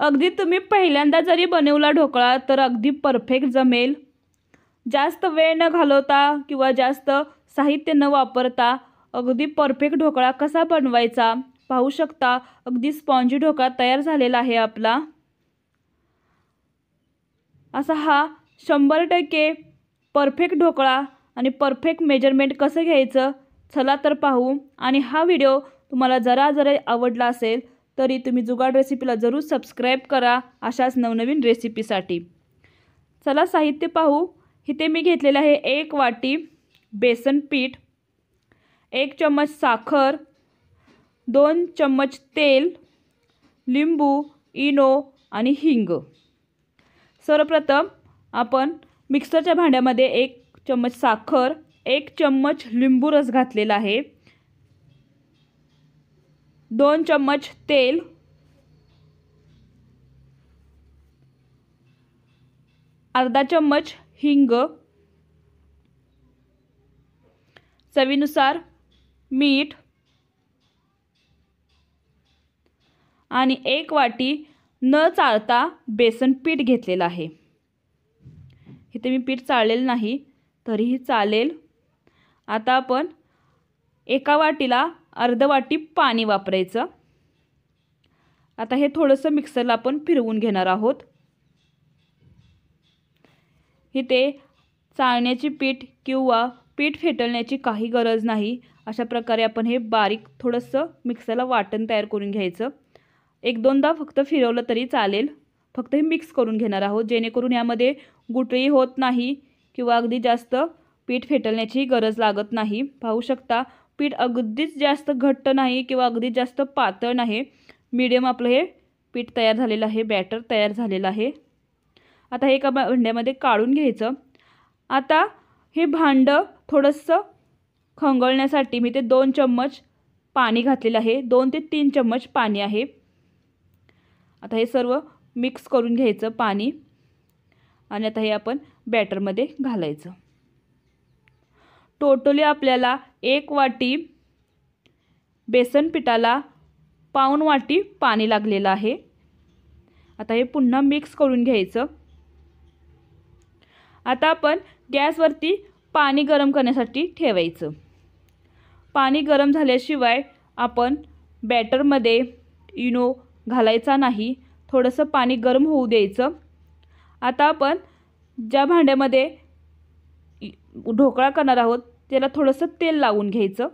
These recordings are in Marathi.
अगदी तुम्ही पहिल्यांदा जरी बनवला ढोकळा तर अगदी परफेक्ट जमेल। जास्त वेळ न घालवता किंवा जास्त साहित्य न वापरता अगदी परफेक्ट ढोकळा कसा बनवायचा पाहू शकता। अगदी स्पॉन्जी ढोकळा तयार झालेला आहे आपला। असा हा 100% परफेक्ट ढोकळा आणि परफेक्ट मेजरमेंट कसं घ्यायचं चला तर पाहू। आणि हा व्हिडिओ तुम्हाला जरा आवडला असेल तरी तुम्ही जुगाड रेसिपीला जरूर सबस्क्राइब करा अशाच नवनवीन रेसिपीसाठी। चला साहित्य पाहू। इथे मी घेतलेले आहे 1 वाटी बेसन पीठ, 1 चम्मच साखर, 2 चम्मच तेल, लिंबू, इनो आणि हिंग। सर्वप्रथम आपण मिक्सरच्या भांड्यामध्ये 1 चम्मच साखर, 1 चम्मच लिंबू रस घातलेला आहे, 2 चम्मच तेल, अर्धा चम्मच हिंग, चवीनुसार मीठ आणि 1 वाटी न चाळता बेसन पीठ घेतलेलं आहे। इथे मी पीठ चाळलेलं नाही तरीही चालेल। आता आपण एका वाटीला अर्ध वाटी पाणी वापरायचं। आता हे थोडंसं मिक्सरला आपण फिरवून घेणार आहोत। इथे चाळण्याची पीठ किंवा पीठ फेटळण्याची काही गरज नाही। अशा प्रकारे आपण हे बारीक थोडंसं मिक्सरला वाटण तयार करून घ्यायचं। 1-2दा फक्त फिरवलं तरी चालेल। फक्त हे मिक्स करून घेणार आहोत जेणेकरून यामध्ये गुठळी होत नाही किंवा अगदी जास्त पीठ फेटळण्याची गरज लागत नाही। पाहू शकता पीठ अगदीच जास्त घट्ट नाही किंवा अगदी जास्त पातळ नाही, मीडियम आपलं हे पीठ तयार झालेलं आहे, बॅटर तयार झालेलं आहे। आता हे एका भांड्यामध्ये काढून घ्यायचं। आता हे भांडं थोडंसं खंगळण्यासाठी मी ते 2 चम्मच पाणी घातलेलं आहे, 2 ते 3 चम्मच पाणी आहे। आता हे सर्व मिक्स करून घ्यायचं पाणी आणि आता हे आपण बॅटरमध्ये घालायचं। टोटली आपल्याला 1 वाटी बेसन पिठाला पाऊण वाटी पाणी लागलेलं आहे। आता हे पुन्हा मिक्स करून घ्यायचं। आता आपण गॅसवरती पाणी गरम करण्यासाठी ठेवायचं। पाणी गरम झाल्याशिवाय आपण बॅटरमध्ये इनो घालायचा नाही, थोडंसं पाणी गरम होऊ द्यायचं। आता आपण ज्या भांड्यामध्ये ढोकळा करणार आहोत त्याला थोडंसं तेल लावून घ्यायचं।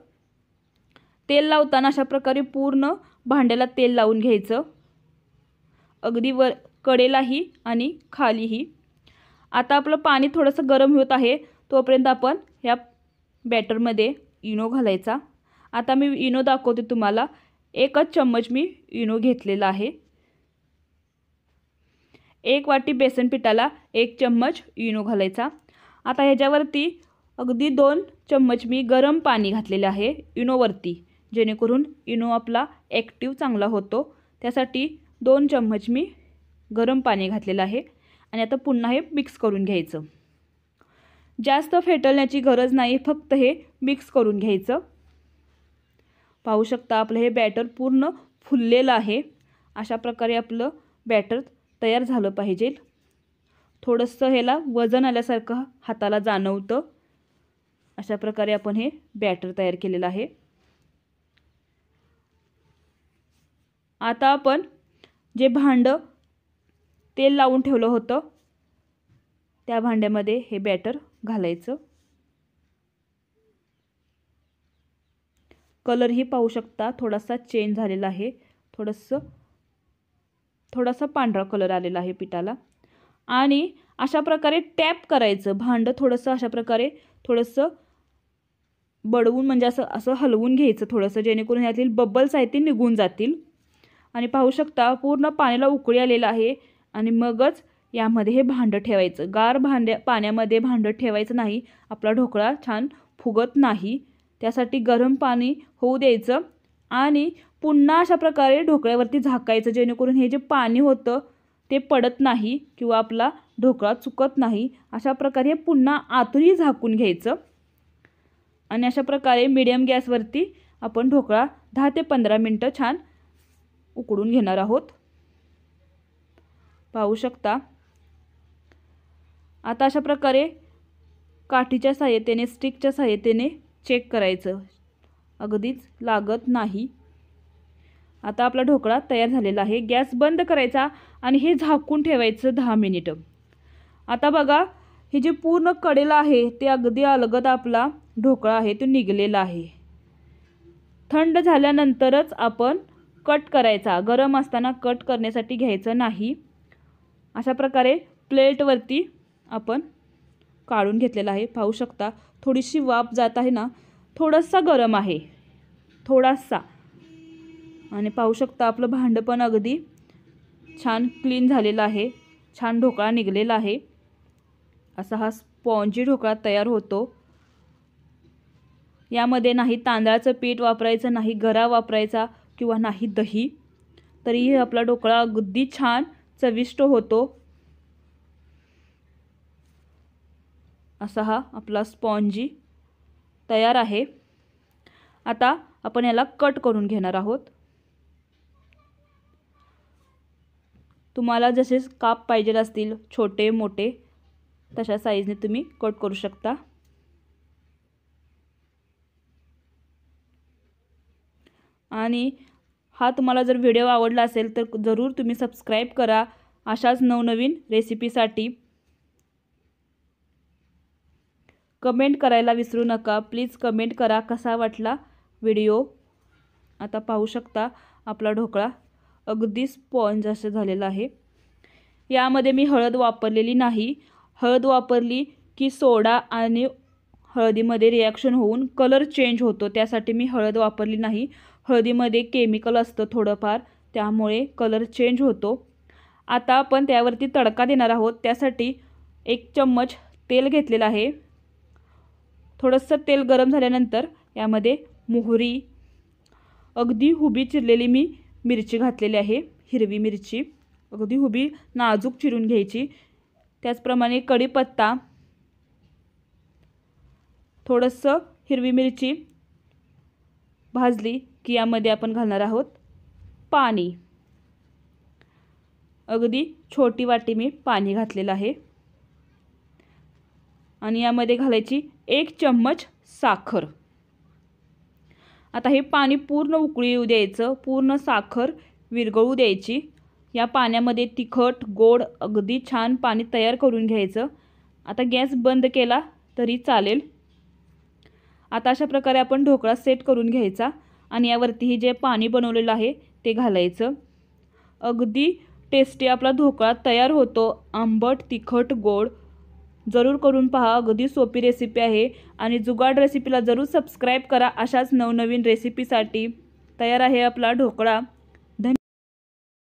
तेल लावताना अशा प्रकारे पूर्ण भांड्याला तेल लावून घ्यायचं, अगदी वर कडेलाही आणि खालीही। आता आपलं पाणी थोडंसं गरम होत आहे तोपर्यंत आपण ह्या बॅटरमध्ये इनो घालायचा। आता मी इनो दाखवते तुम्हाला। 1च चम्मच मी इनो घेतलेला आहे। 1 वाटी बेसन पिठाला 1 चम्मच इनो घालायचा। आता ह्याच्यावरती अगदी 2 चम्मच मी गरम पाणी घातलेले आहे इनोवरती, जेणेकरून इनो आपला ॲक्टिव्ह चांगला होतो। त्यासाठी 2 चम्मच मी गरम पाणी घातलेलं आहे आणि आता पुन्हा हे मिक्स करून घ्यायचं। जास्त फेटळण्याची गरज नाही, फक्त हे मिक्स करून घ्यायचं। पाहू शकता आपलं हे बॅटर पूर्ण फुललेलं आहे। अशा प्रकारे आपलं बॅटर तयार झालं पाहिजे। थोडंसं ह्याला वजन आल्यासारखं हाताला जाणवतं। अशा प्रकारे आपण हे बॅटर तयार केलेलं आहे। आता आपण जे भांडं तेल लावून ठेवलं होतं त्या भांड्यामध्ये हे बॅटर घालायचं। कलर ही पाहू शकता थोडासा चेंज झालेला आहे, थोडासा पांढरा कलर आलेला आहे पिठाला। आणि अशा प्रकारे टॅप करायचं भांडं, थोडंसं अशा प्रकारे थोडंसं बडवून म्हणजे असं हलवून घ्यायचं थोडंसं, जेणेकरून यातील बबल्स आहेत ते निघून जातील। आणि पाहू शकता पूर्ण पाण्याला उकळी आलेला आहे आणि मगच यामध्ये हे भांडं ठेवायचं। गार पाण्यामध्ये भांडं ठेवायचं नाही, आपला ढोकळा छान फुगत नाही। त्यासाठी गरम पाणी होऊ द्यायचं आणि पुन्हा अशा प्रकारे ढोकळ्यावरती झाकायचं, जेणेकरून हे जे पाणी होतं ते पडत नाही किंवा आपला ढोकळा चुकत नाही। अशा प्रकारे पुन्हा आतूनही झाकून घ्यायचं आणि अशा प्रकारे मीडियम गॅसवरती आपण ढोकळा 10 ते 15 मिनिटं छान उकडून घेणार आहोत। पाहू शकता। आता अशा प्रकारे काठीच्या सहाय्यतेने, स्टिकच्या सहाय्यतेने चेक करायचं, अगदीच लागत नाही। आता आपला ढोकळा तयार झालेला आहे। गॅस बंद करायचा आणि हे झाकून ठेवायचं 10 मिनिटं। आता बघा, हे जे पूर्ण कडेला आहे ते अगदी अलगद आपला ढोकळा आहे तो निघलेला आहे। थंड झाल्यानंतरच आपण कट करायचा, गरम असताना कट करण्यासाठी घ्यायचं नाही। अशा प्रकारे प्लेटवरती आपण काढून घेतलेला आहे। पाहू शकता थोडीशी वाफ जात आहे ना, थोडासा गरम आहे, थोडासा। आणि पाहू शकता आपलं भांडं पण अगदी छान क्लीन झालेलं आहे, छान ढोकळा निघलेला आहे। असा हा स्पॉन्जी ढोकळा तयार होतो। यामध्ये नाही तांदळाचं पीठ वापरायचं, नाही गरा वापरायचा किंवा नाही दही, तरीही आपला ढोकळा अगदी छान चविष्ट होतो। असा हा आपला स्पॉन्जी तयार आहे। आता आपण याला कट करून घेणार आहोत। तुम्हाला जसे काप पाहिजे असतील, छोटे मोठे, तशा साईजने तुम्ही कट करू शकता। आणि हा तुम्हाला जर व्हिडिओ आवडला असेल तर जरूर तुम्ही सबस्क्राईब करा अशाच नवनवीन रेसिपीसाठी। कमेंट करायला विसरू नका, प्लीज कमेंट करा कसा वाटला व्हिडिओ। आता पाहू शकता आपला ढोकळा अगदी स्पॉन्ज असं झालेला आहे। यामध्ये मी हळद वापरलेली नाही। हळद वापरली की सोडा आणि हळदीमध्ये रिॲक्शन होऊन कलर चेंज होतो, त्यासाठी मी हळद वापरली नाही। हळदीमध्ये केमिकल असतं थोडंफार, त्यामुळे कलर चेंज होतो। आता आपण त्यावरती तडका देणार आहोत। त्यासाठी 1 चम्मच तेल घेतलेलं आहे। थोडंसं तेल गरम झाल्यानंतर यामध्ये मोहरी, अगदी हुबी चिरलेली मी मिरची घातलेली आहे, हिरवी मिरची अगदी हुबी नाजूक चिरून घ्यायची। त्याचप्रमाणे कढीपत्ता, थोडंसं हिरवी मिरची भाजली की यामध्ये आपण घालणार आहोत पाणी। अगदी छोटी वाटी मी पाणी घातलेलं आहे। आणि यामध्ये घालायची 1 चम्मच साखर। आता हे पाणी पूर्ण उकळी येऊ द्यायचं, पूर्ण साखर विरघळू द्यायची। या पाण्यामध्ये तिखट गोड अगदी छान पाणी तयार करून घ्यायचं। आता गॅस बंद केला तरी चालेल। आता अशा प्रकारे आपण ढोकळा सेट करून घ्यायचा आणि यावरती हे जे पाणी बनवलेलं आहे ते घालायचं। अगदी टेस्टी आपला ढोकळा तयार होतो, आंबट तिखट गोड। जरूर करून पहा, अगदी सोपी रेसिपी आहे। आणि जुगाड रेसिपीला जरूर सबस्क्राईब करा अशाच नवनवीन रेसिपीसाठी। तयार आहे आपला ढोकळा।